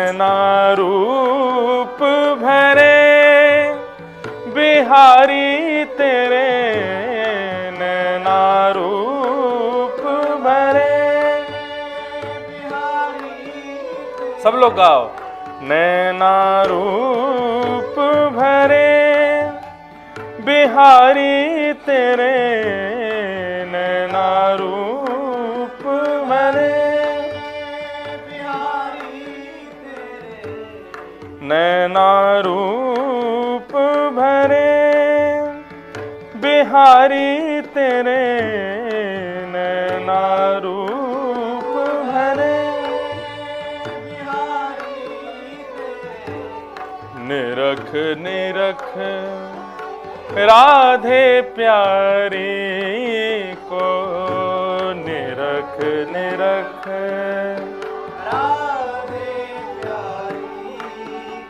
नैना रूप भरे बिहारी तेरे, नैना रूप भरे बिहारी। सब लोग गाओ। नैना रूप भरे बिहारी तेरे, नैना रूप भरे बिहारी तेरे, नैना रूप भरे बिहारी तेरे, नैना रूप भरे बिहारी तेरे। निरख निरख राधे प्यारी को, निरख निरख राधे प्यारी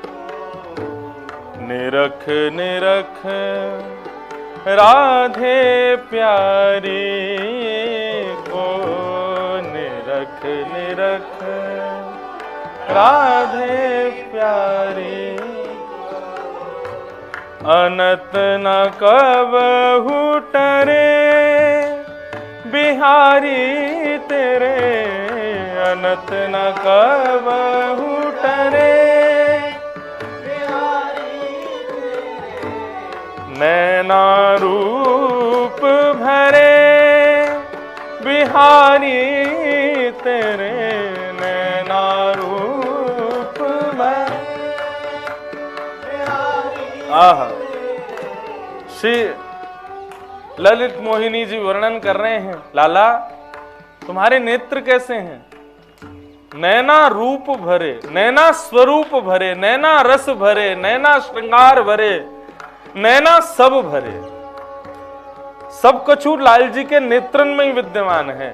को, निरख निरख राधे प्यारी को, निरख निरख राधे प्यारी। अनत न कबहु टरे बिहारी तेरे, अनत न कबहु टरे बिहारी तेरे, नैना रूप भरे बिहारी तेरे, नैना रूप भरे बिहारी। आहा, श्री ललित मोहिनी जी वर्णन कर रहे हैं, लाला तुम्हारे नेत्र कैसे हैं? नैना रूप भरे, नैना स्वरूप भरे, नैना रस भरे, नैना श्रृंगार भरे, नैना सब भरे। सब कछु लाल जी के नेत्रन में ही विद्यमान है।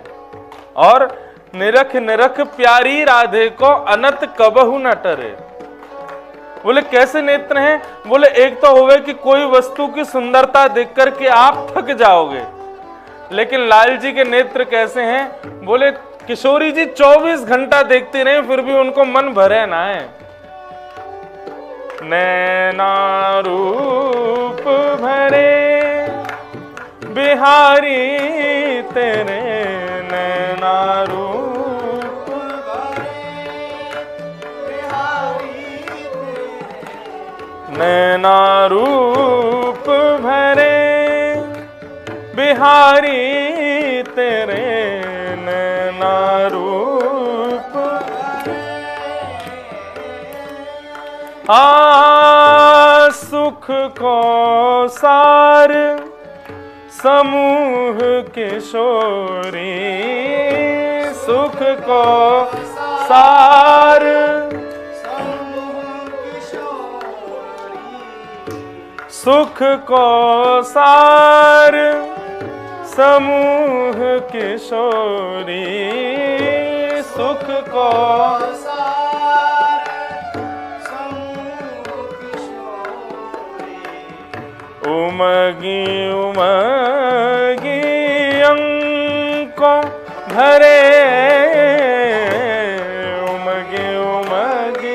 और निरख निरख प्यारी राधे को अनत कबहु न टरे। बोले कैसे नेत्र हैं? बोले एक तो होवे कि कोई वस्तु की सुंदरता देख करके आप थक जाओगे, लेकिन लाल जी के नेत्र कैसे हैं? बोले किशोरी जी 24 घंटा देखते रहे फिर भी उनको मन भरे ना है। नैना रूप भरे बिहारी तेरे, नैना रूप नैना रूप भरे बिहारी तेरे, नैना रूप। सुख को सार समूह किशोरी, सुख को सार सुख को सार समूह किशोरी, सुख को सार समूह किशोरी। उमगी उमगी अंको भरे, उमगी उमगी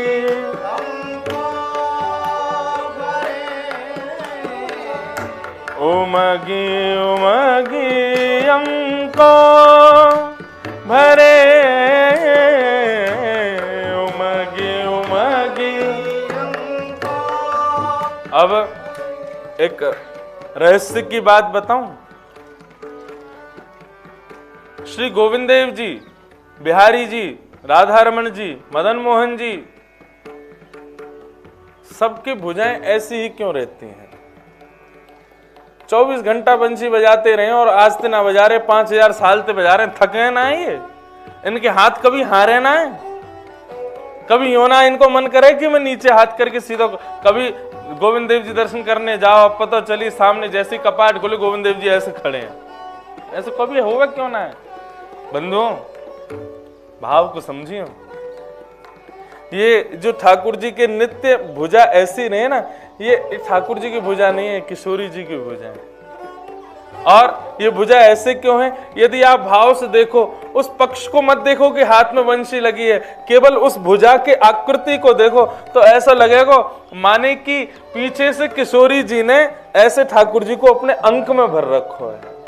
उमगी उमगी अंको भरे, उमगी उमगी अंको। अब एक रहस्य की बात बताऊं। श्री गोविंद देव जी, बिहारी जी, राधा रमन जी, मदन मोहन जी, सबकी भुजाएं ऐसी ही क्यों रहती हैं? 24 घंटा बंसी बजाते रहे और आज ते ना बजा रहे, 5000 साल ते बजा रहे, थके ना ये? इनके हाथ कभी हारे ना है? कभी यो ना इनको मन करे कि मैं नीचे हाथ करके सीधा। कभी गोविंद देव जी दर्शन करने जाओ, पता चली सामने जैसे कपाट खोले गोविंद देव जी ऐसे खड़े हैं। ऐसे कभी होगा क्यों ना है? बंधुओं, भाव को समझिए। ये जो ठाकुर जी के नित्य भुजा ऐसी नहीं है ना, ये ठाकुर जी की भुजा नहीं है, किशोरी जी की भुजा है। और ये भुजा ऐसे क्यों है? यदि आप भाव से देखो, उस पक्ष को मत देखो कि हाथ में वंशी लगी है, केवल उस भुजा के आकृति को देखो तो ऐसा लगेगा माने कि पीछे से किशोरी जी ने ऐसे ठाकुर जी को अपने अंक में भर रखो है।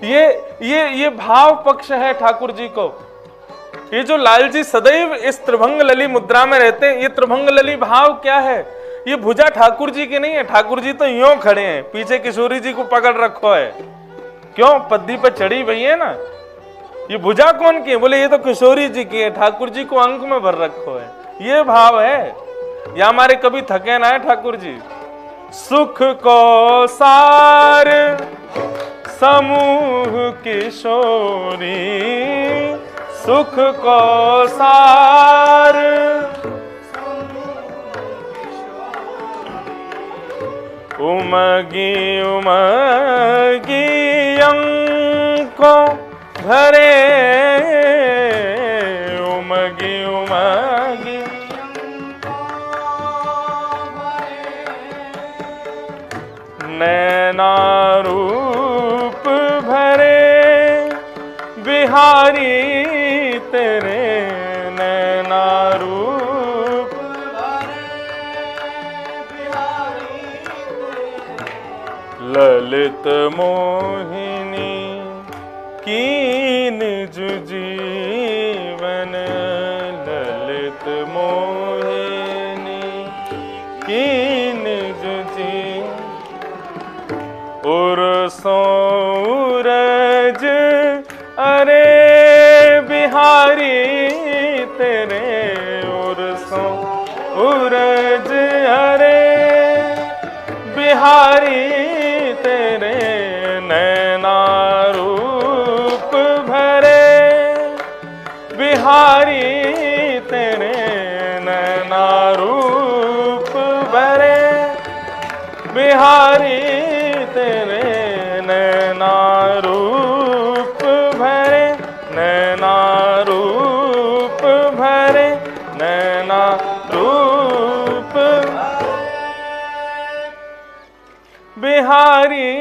ये भाव पक्ष है ठाकुर जी को। ये जो लाल जी सदैव इस त्रिभंग लली मुद्रा में रहते हैं, ये त्रिभंग लली भाव क्या है? ये भुजा ठाकुर जी की नहीं है। ठाकुर जी तो यूं खड़े हैं, पीछे किशोरी जी को पकड़ रखो है। क्यों? पद्दी पे चढ़ी हुई है ना। ये भुजा कौन की है? बोले ये तो किशोरी जी की है, ठाकुर जी को अंक में भर रखो है। ये भाव है। या हमारे कभी थके ना है ठाकुर जी। सुख को सार समूह किशोरी, सुख को सार उमगी उमगी अंको भरे, उमगी उमगी नैना रूप भरे, बिहारी तेरे नैना रूप ललित मोहिनी कीन जीवन, ललित मोहिनी कीन जीवन, उर सूरज अरे बिहारी तेरे, उर सूरज अरे बिहारी तेरे नैना रूप भरे, बिहारी तेरे नैना रूप भरे, बिहारी तेरे नैना रूप भरे, नैना रूप भरे, नैना रूप बिहारी